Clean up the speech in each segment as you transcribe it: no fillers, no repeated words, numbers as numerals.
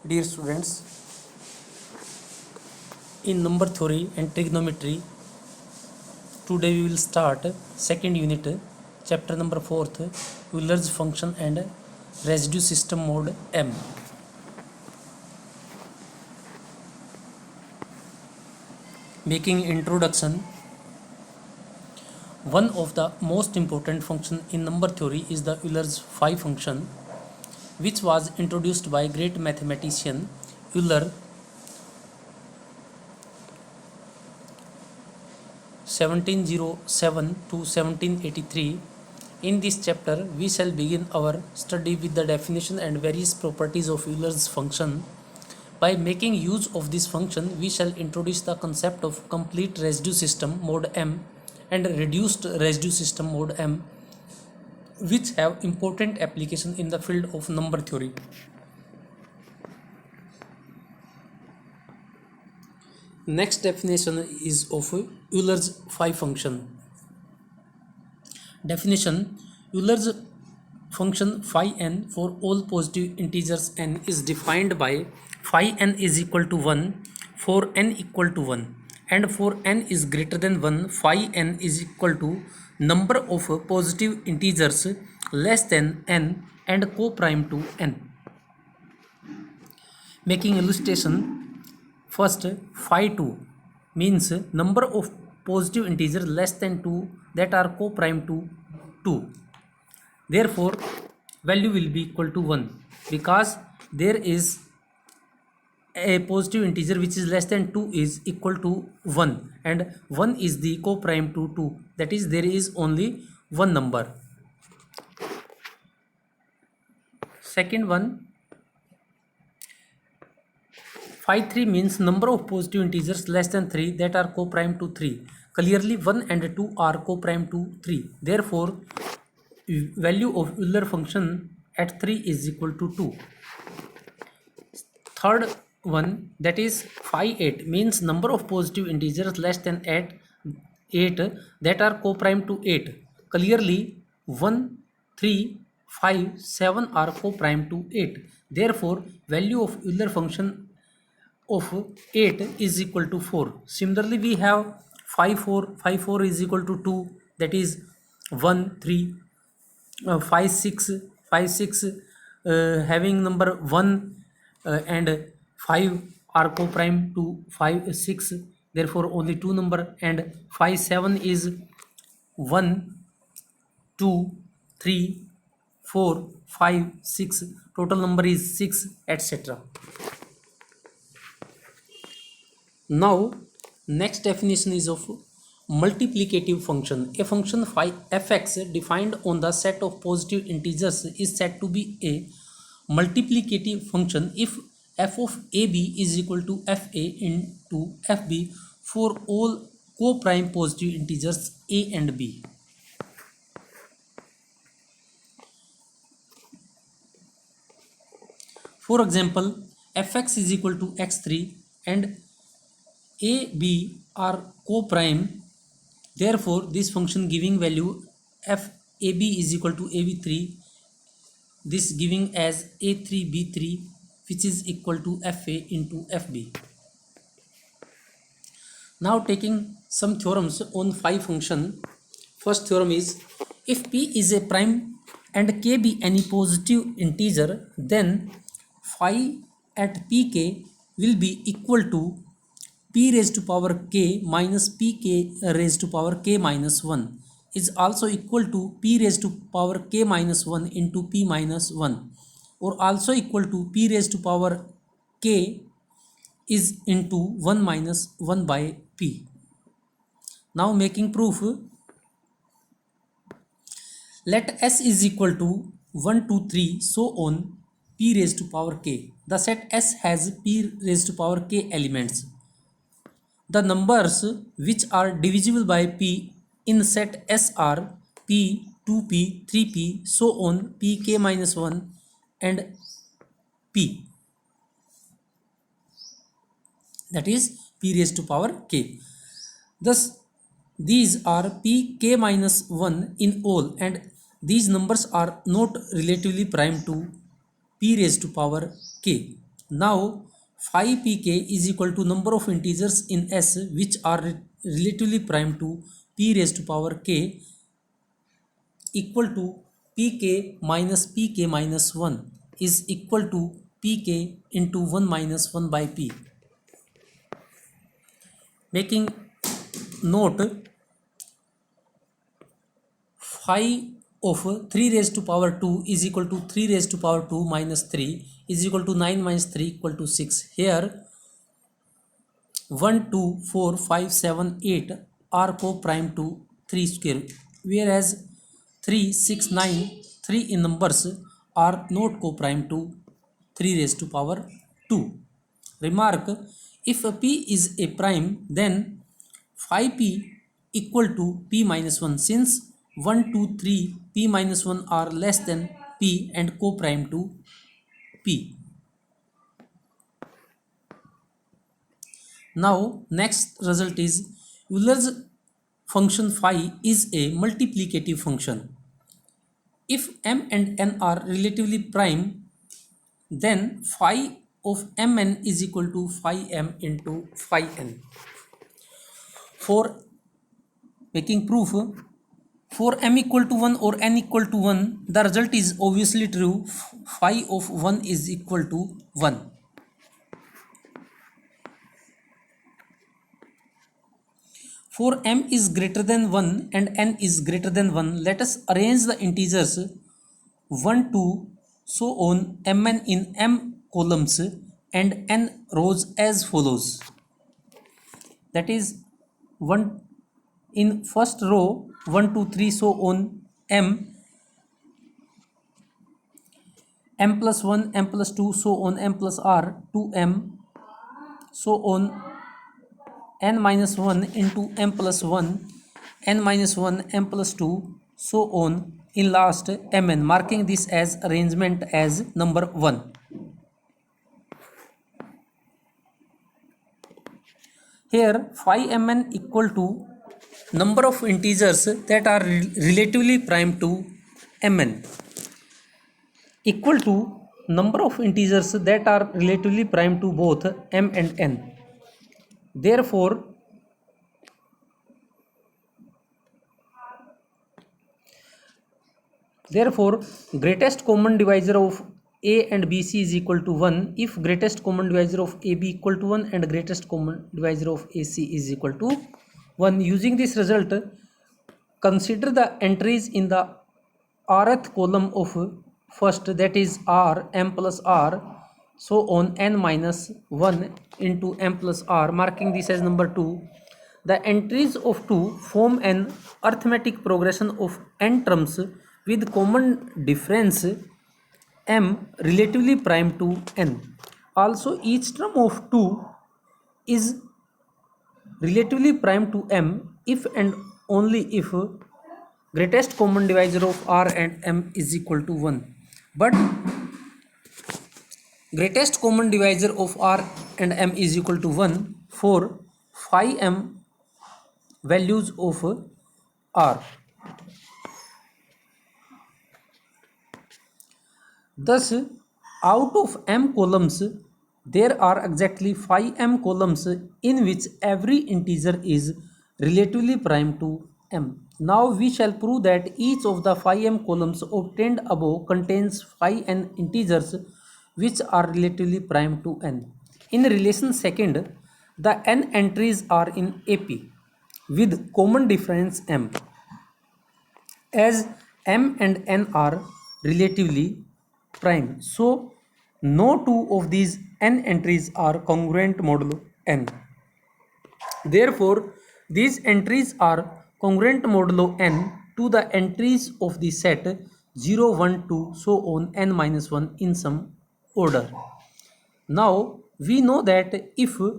Dear students, in number theory and trigonometry, today we will start second unit, chapter number 4th, Euler's function and residue system mode M. Making introduction, one of the most important function in number theory is the Euler's phi function, which was introduced by great mathematician Euler 1707 to 1783. In this chapter, we shall begin our study with the definition and various properties of Euler's function. By making use of this function, we shall introduce the concept of complete residue system mode M and reduced residue system mode M, which have important application in the field of number theory. Next definition is of Euler's phi function. Definition: Euler's function phi n for all positive integers n is defined by phi n is equal to 1 for n equal to 1, and for n is greater than 1 phi n is equal to number of positive integers less than n and co-prime to n. Making illustration, first phi 2 means number of positive integers less than 2 that are co-prime to 2. Therefore, value will be equal to 1 because there is a positive integer which is less than 2 is equal to 1, and 1 is the co-prime to 2, that is there is only one number. Second one, phi 3 means number of positive integers less than 3 that are co-prime to 3. Clearly 1 and 2 are co-prime to 3. Therefore, value of Euler function at 3 is equal to 2. Third one, that is phi 8 means number of positive integers less than 8 that are co-prime to 8. Clearly 1, 3, 5, 7 are co-prime to 8. Therefore, value of Euler function of 8 is equal to 4. Similarly, we have phi 4 is equal to 2, that is 1, 3, 5, 6, having number 1 and 5 are co-prime to 5, 6, therefore only two number, and phi 7 is 1, 2, 3, 4, 5, 6, total number is 6, etc. Now, next definition is of multiplicative function. A function phi fx defined on the set of positive integers is said to be a multiplicative function if f of ab is equal to fa into fb for all co-prime positive integers a and b. For example, fx is equal to x3 and a, b are co-prime. Therefore, this function giving value f ab is equal to ab3, this giving as a3 b3, which is equal to fa into fb. Now taking some theorems on phi function. First theorem is, if p is a prime and k be any positive integer, then phi at pk will be equal to p raised to power k minus pk raised to power k minus 1 is also equal to p raised to power k minus 1 into p minus 1, or also equal to p raised to power k is into 1 minus 1 by p. Now making proof, let s is equal to 1, 2, 3, so on p raised to power k. The set S has p raised to power k elements. The numbers which are divisible by p in set S are p, 2p, 3p, so on pk minus 1 and p, that is p raised to power k. Thus, these are p k minus 1 in all, and these numbers are not relatively prime to p raised to power k. Now phi pk is equal to number of integers in S which are relatively prime to p raised to power k equal to pk minus 1 is equal to pk into 1 minus 1 by p. Making note, phi of 3 raised to power 2 is equal to 3 raised to power 2 minus 3 is equal to 9 minus 3 equal to 6. Here 1, 2, 4, 5, 7, 8 are co-prime to 3 square, whereas 3, 6, 9, 3 in numbers are not co-prime to 3 raised to power 2. Remark, if a p is a prime, then phi p equal to p minus 1, since 1, 2, 3 p minus 1 are less than p and co-prime to p. Now next result is Euler's function phi is a multiplicative function. If m and n are relatively prime, then phi of mn is equal to phi m into phi n. For making proof, for m equal to 1 or n equal to 1, the result is obviously true. Phi of 1 is equal to 1. For m is greater than 1 and n is greater than 1, let us arrange the integers 1, 2, so on mn in m columns and n rows as follows. That is, 1 in first row 1, 2, 3, so on m plus 1, m plus 2, so on m plus r, 2m, so on n minus 1 into m plus 1, n minus 1, m plus 2, so on in last mn, marking this as arrangement as number 1. Here phi mn equal to number of integers that are relatively prime to mn equal to number of integers that are relatively prime to both m and n. Therefore, greatest common divisor of A and BC is equal to 1 if greatest common divisor of AB equal to 1 and greatest common divisor of AC is equal to 1. Using this result, consider the entries in the rth column of first, that is r, m plus r, so on n minus 1 into m plus r, marking this as number 2. The entries of 2 form an arithmetic progression of n terms with common difference m relatively prime to n. Also, each term of 2 is relatively prime to m if and only if greatest common divisor of r and m is equal to 1. But greatest common divisor of r and m is equal to 1 for phi m values of r. Thus, out of m columns, there are exactly phi m columns in which every integer is relatively prime to m. Now we shall prove that each of the phi m columns obtained above contains phi n integers which are relatively prime to n. In relation second, the n entries are in AP with common difference m. As m and n are relatively prime, so no two of these n entries are congruent modulo n. Therefore, these entries are congruent modulo n to the entries of the set 0, 1, 2, so on n minus 1 in some order. Now we know that if A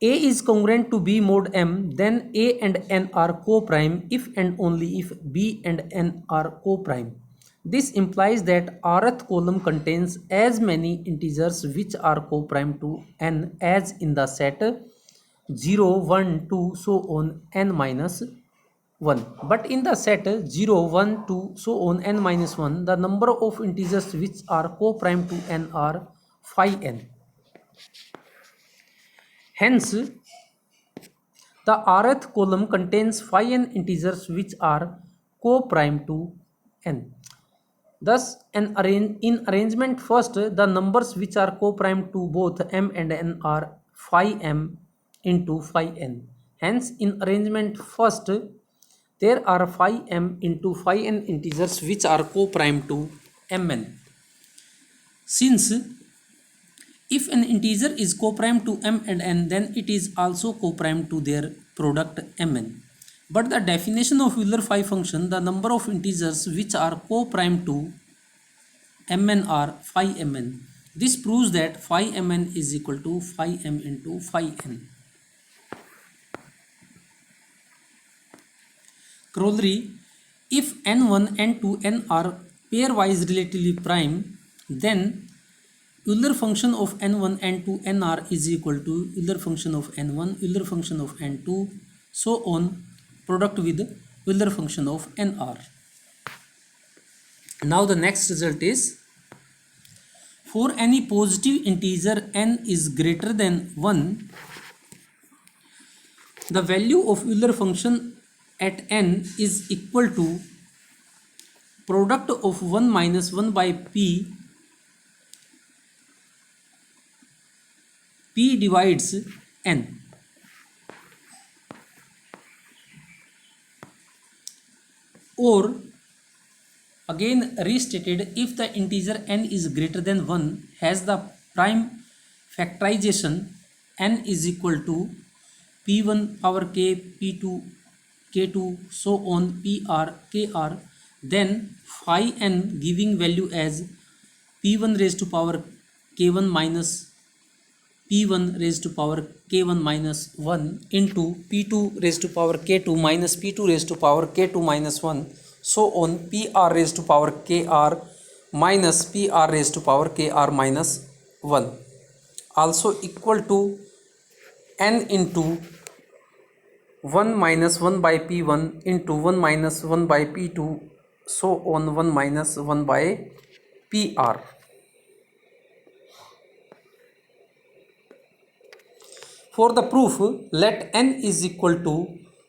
is congruent to B mod m, then A and n are co-prime if and only if B and n are co-prime. This implies that rth column contains as many integers which are co-prime to n as in the set 0, 1, 2, so on n minus 1. But in the set 0, 1, 2, so on n minus 1, the number of integers which are co-prime to n are phi n. Hence, the rth column contains phi n integers which are co-prime to n. Thus, in arrangement first, the numbers which are co-prime to both m and n are phi m into phi n. Hence, in arrangement first, there are phi m into phi n integers which are co-prime to mn. Since if an integer is co-prime to m and n, then it is also co-prime to their product mn. But the definition of Euler phi function, the number of integers which are co-prime to mn are phi mn. This proves that phi mn is equal to phi m into phi n. Corollary: if n1, n2, n are pairwise relatively prime, then Euler function of n1, n2, nr is equal to Euler function of n1, Euler function of n2, so on, product with Euler function of nr. Now the next result is, for any positive integer n is greater than 1, the value of Euler function at n is equal to product of 1 minus 1 by p divides n. Or again restated, if the integer n is greater than 1 has the prime factorization n is equal to p1 power k, p2 k2, so on, pr kr, then phi n giving value as p1 raised to power k1 minus p1 raised to power k1 minus 1 into p2 raised to power k2 minus p2 raised to power k2 minus 1, so on, pr raised to power kr minus pr raised to power kr minus 1, also equal to n into 1 minus 1 by p1 into 1 minus 1 by p2, so on, 1 minus 1 by pr. For the proof, let n is equal to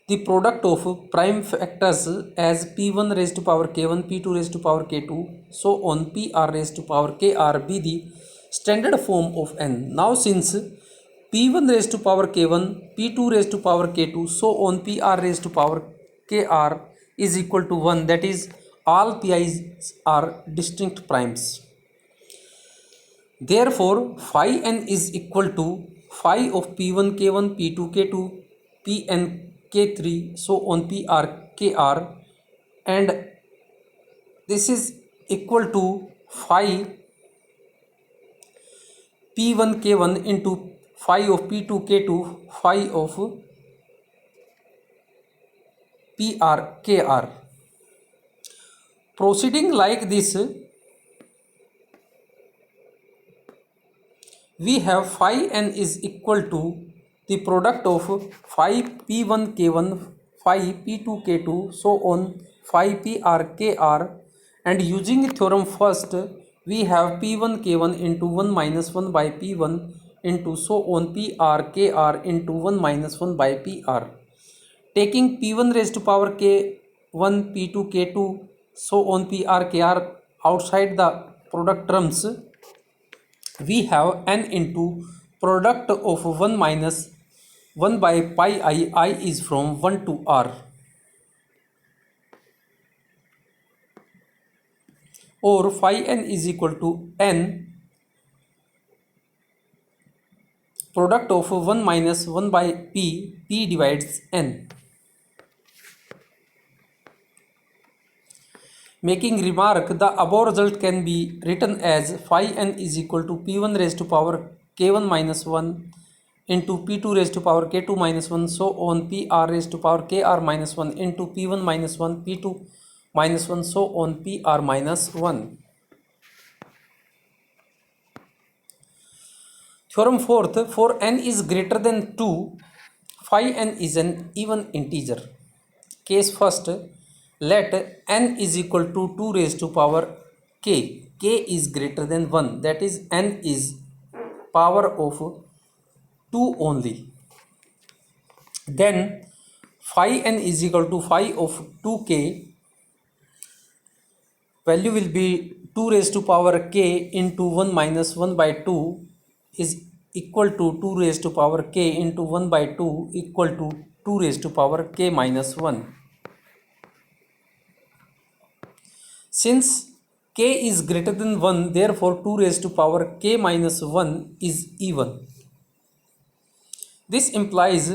the product of prime factors as p1 raised to power k1, p2 raised to power k2, so on, pr raised to power kr be the standard form of n. Now since p1 raised to power k1, p2 raised to power k2, so on, pr raised to power kr is equal to 1, that is, all pi's are distinct primes. Therefore, phi n is equal to phi of p1 k1, p2 k2, pn k3, so on, pr kr, and this is equal to phi p1 k1 into phi of p2 k2, phi of pr kr. Proceeding like this, we have phi n is equal to the product of phi p1 k1, phi p2 k2, so on, phi pr kr, and using theorem first, we have p1 k1 into 1 minus 1 by p1 into, so on, pr kr into 1 minus 1 by pr. Taking p1 raised to power k1, p2 k2, so on, pr kr outside the product terms, we have n into product of 1 minus 1 by pi I is from 1 to r, or phi n is equal to n product of 1 minus 1 by p divides n. Making remark, the above result can be written as phi n is equal to p1 raised to power k1 minus 1 into p2 raised to power k2 minus 1, so on, pr raised to power kr minus 1 into p1 minus 1, p2 minus 1, so on, pr minus 1. Theorem fourth, for n is greater than 2, phi n is an even integer. Case first, let n is equal to 2 raised to power k. K is greater than 1, that is, n is power of 2 only. Then phi n is equal to phi of 2k, value will be 2 raised to power k into 1 minus 1 by 2 is equal to 2 raised to power k into 1 by 2 equal to 2 raised to power k minus 1. Since k is greater than 1, therefore 2 raised to power k minus 1 is even. This implies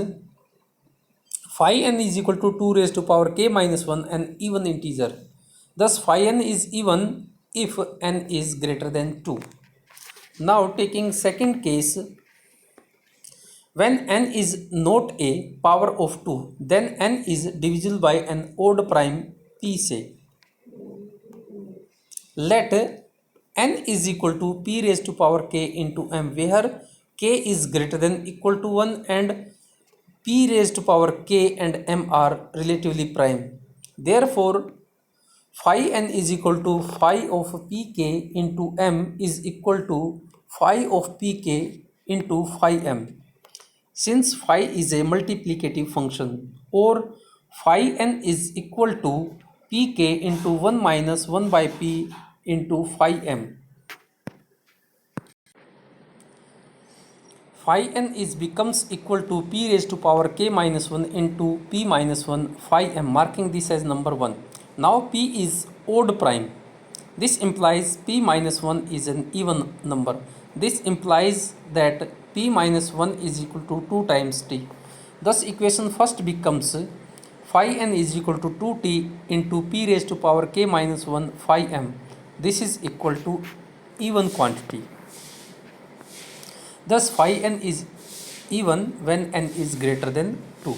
phi n is equal to 2 raised to power k minus 1, an even integer. Thus phi n is even if n is greater than 2. Now taking second case, when n is not a power of 2, then n is divisible by an odd prime p. Say let n is equal to p raised to power k into m, where k is greater than equal to 1 and p raised to power k and m are relatively prime. Therefore phi n is equal to phi of pk into m is equal to phi of pk into phi m. Since phi is a multiplicative function, or phi n is equal to pk into 1 minus 1 by p into phi m. Phi n is becomes equal to p raised to power k minus 1 into p minus 1 phi m, marking this as number 1. Now p is odd prime. This implies p minus 1 is an even number. This implies that p minus 1 is equal to 2 times t. Thus equation first becomes phi n is equal to 2t into p raised to power k minus 1 phi m. This is equal to even quantity. Thus phi n is even when n is greater than 2.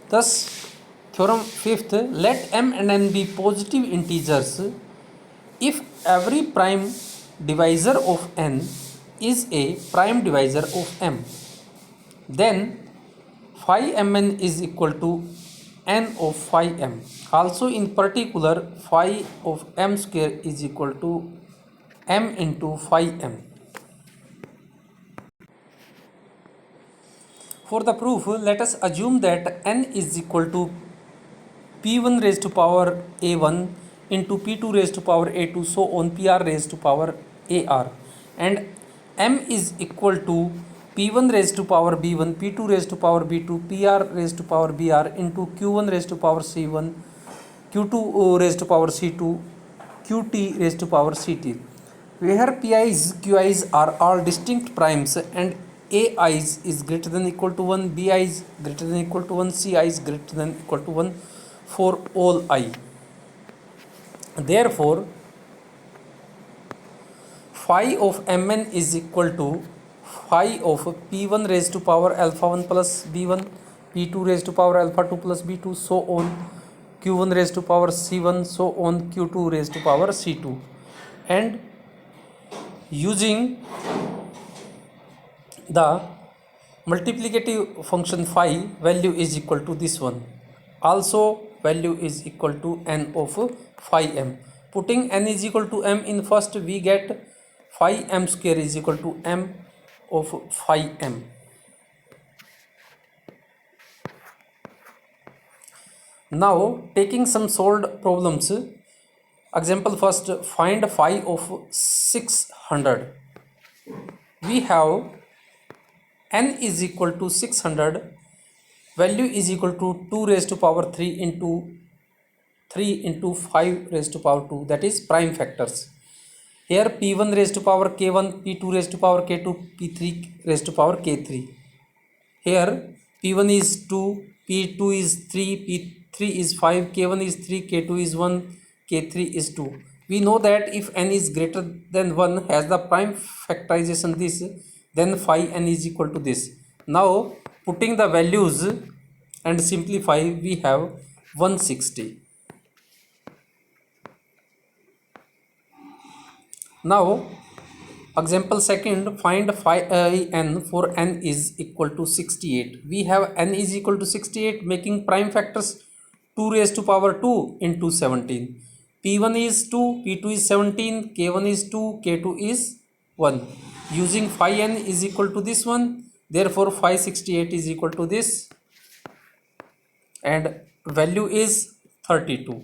Thus theorem fifth, let m and n be positive integers if every prime divisor of n is a prime divisor of m, then phi mn is equal to n of phi m. Also in particular, phi of m square is equal to m into phi m. For the proof, let us assume that n is equal to p1 raised to power a1 into p2 raised to power a2, so on pr raised to power ar, and m is equal to p1 raised to power b1, p2 raised to power b2, pr raised to power br into q1 raised to power c1, q2 raised to power c2, qt raised to power ct, where pi's qi's are all distinct primes and ai's is greater than equal to 1, bi's greater than equal to 1, ci's greater than equal to 1 for all I. Therefore phi of mn is equal to phi of p1 raised to power alpha 1 plus b1, p2 raised to power alpha 2 plus b2, so on q1 raised to power c1, so on q2 raised to power c2, and using the multiplicative function phi, value is equal to this one. Also value is equal to n of phi m. Putting n is equal to m in first, we get phi m square is equal to m of phi m. Now taking some solved problems. Example first, find phi of 600. We have n is equal to 600, value is equal to 2 raised to power 3 into 5 raised to power 2, that is prime factors. Here p1 raised to power k1, p2 raised to power k2, p3 raised to power k3. Here p1 is 2, p2 is 3, p3 is 5, k1 is 3, k2 is 1, k3 is 2. We know that if n is greater than 1 has the prime factorization this, then phi n is equal to this. Now putting the values and simplify, we have 160. Now example second, find phi n for n is equal to 68. We have n is equal to 68, making prime factors 2 raised to power 2 into 17. P1 is 2, P2 is 17, K1 is 2, K2 is 1. Using phi n is equal to this one, therefore phi 68 is equal to this, and value is 32.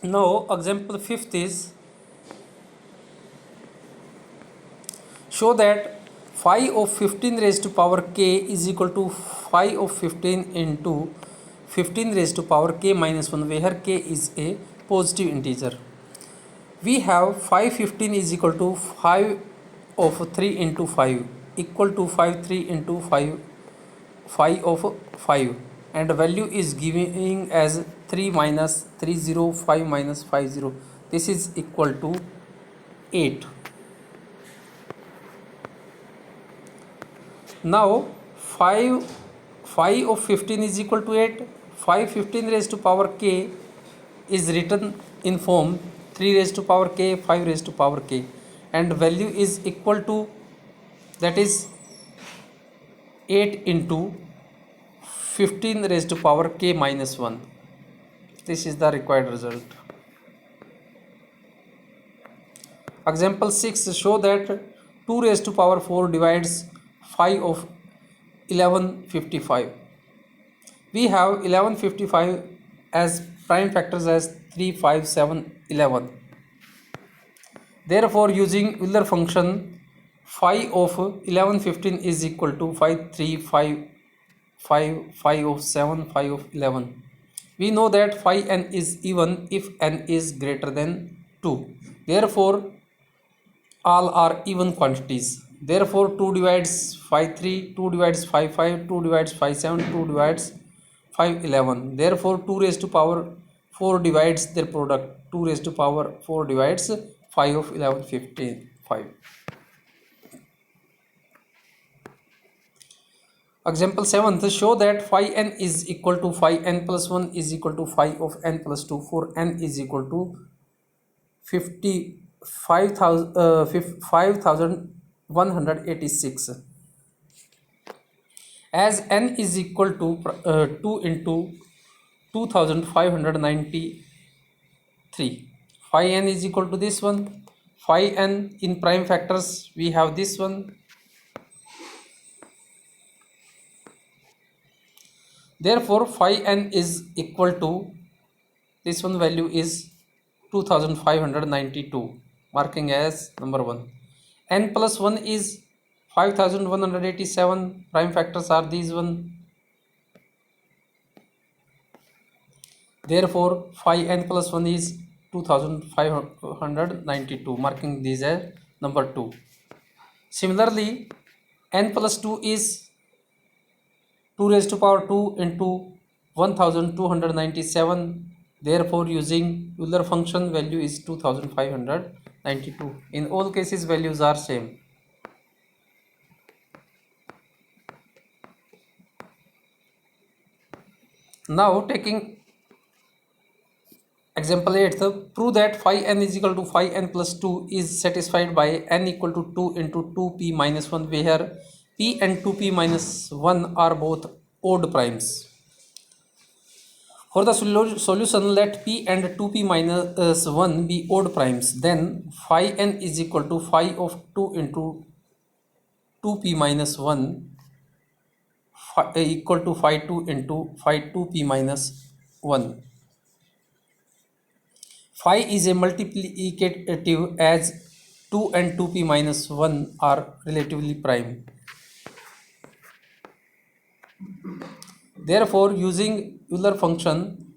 Now example 5th is, show that phi of 15 raised to power k is equal to phi of 15 into 15 raised to power k minus 1, where k is a positive integer. We have phi 15 is equal to 5 of 3 into 5 equal to 5 3 into 5 5 of 5, and value is giving as 3 minus 30 5 minus 50. This is equal to 8. Now 5 of 15 is equal to 8. 5 15 raised to power k is written in form 3 raised to power k 5 raised to power k, and value is equal to, that is 8 into 15 raised to power k minus 1. This is the required result. Example 6, show that 2 raised to power 4 divides 5 of 1155. We have 1155 as prime factors as 3 5 7 11. Therefore using Euler function, phi of 1115 is equal to phi 3 5 5 5 of 7 5 of 11. We know that phi n is even if n is greater than 2. Therefore all are even quantities. Therefore 2 divides phi 3, 2 divides phi 5, 2 divides phi 7, 2 divides phi 11. Therefore 2 raised to power 4 divides their product. 2 raised to power 4 divides phi of 11 15 5. Example 7th, show that phi n is equal to phi n plus 1 is equal to phi of n plus 2 for n is equal to 5186. As n is equal to 2 into 2593, phi n is equal to this one. Phi n in prime factors, we have this one. Therefore phi n is equal to, this one value is 2592, marking as number 1. N plus 1 is 5187, prime factors are these one. Therefore phi n plus 1 is 2592, marking these as number 2. Similarly n plus 2 is 2 raised to power 2 into 1297. Therefore using Euler function, value is 2592. In all cases values are same. Now taking example 8th, prove that phi n is equal to phi n plus 2 is satisfied by n equal to 2 into 2p minus 1, where p and 2p minus 1 are both odd primes. For the solution, let p and 2p minus 1 be odd primes. Then phi n is equal to phi of 2 into 2p minus 1 equal to phi 2 into phi 2p minus 1. Phi is a multiplicative as 2 and 2p minus 1 are relatively prime. Therefore using Euler function,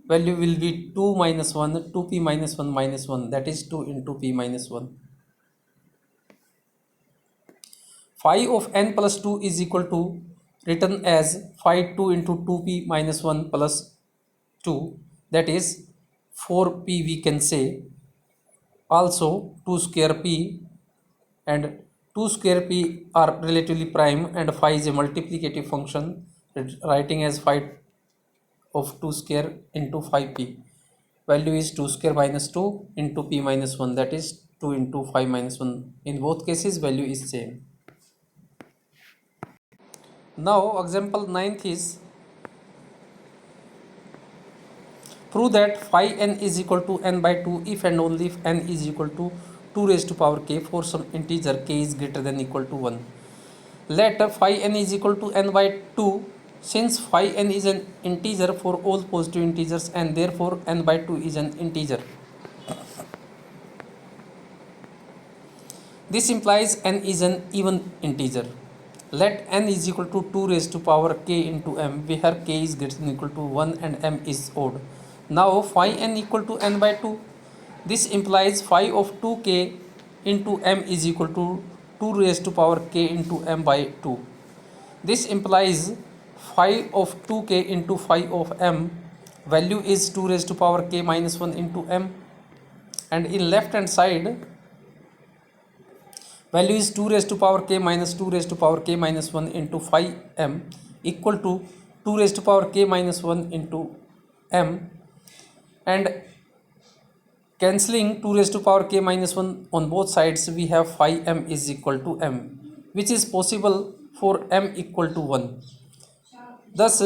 value will be 2 minus 1, 2p minus 1 minus 1, that is 2 into p minus 1. Phi of n plus 2 is equal to, written as phi 2 into 2p minus 1 plus 2, that is 4p we can say. Also 2 square p and 2 square p are relatively prime, and phi is a multiplicative function, writing as phi of 2 square into phi p. Value is 2 square minus 2 into p minus 1, that is 2 into phi minus 1. In both cases value is same. Now example 9th is, Prove that phi n is equal to n by 2 if and only if n is equal to 2 raised to power k for some integer k is greater than equal to 1. Let phi n is equal to n by 2 since phi n is an integer for all positive integers and therefore n by 2 is an integer. This implies n is an even integer. Let n is equal to 2 raised to power k into m where k is greater than equal to 1 and m is odd. Now phi n equal to n by 2. This implies phi of 2k into m is equal to 2 raised to power k into m by 2. This implies phi of 2k into phi of m value is 2 raised to power k minus 1 into m, and in left hand side value is 2 raised to power k minus 2 raised to power k minus 1 into phi m equal to 2 raised to power k minus 1 into m, and cancelling 2 raised to power k minus 1 on both sides we have phi m is equal to m, which is possible for m equal to 1. Thus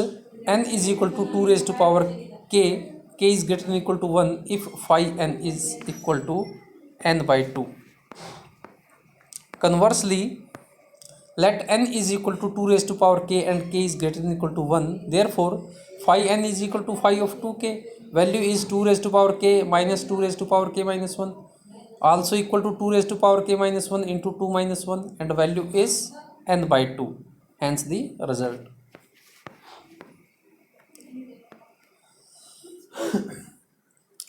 n is equal to 2 raised to power k is greater than equal to 1 if phi n is equal to n by 2. Conversely, let n is equal to 2 raised to power k and k is greater than equal to 1. Therefore, phi n is equal to phi of 2k. Value is 2 raised to power k minus 2 raised to power k minus 1. Also equal to 2 raised to power k minus 1 into 2 minus 1, and value is n by 2. Hence the result.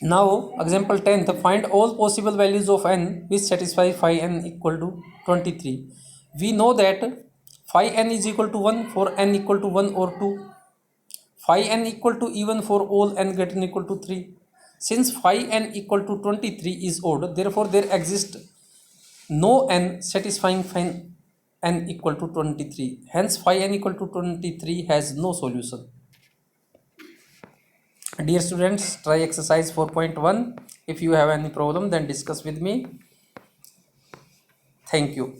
Now, example 10th, find all possible values of n which satisfy phi n equal to 23. We know that phi n is equal to 1 for n equal to 1 or 2. Phi n equal to even for all n greater than equal to 3. Since phi n equal to 23 is odd, therefore there exists no n satisfying phi n equal to 23. Hence phi n equal to 23 has no solution. Dear students, try exercise 4.1. If you have any problem, then discuss with me. Thank you.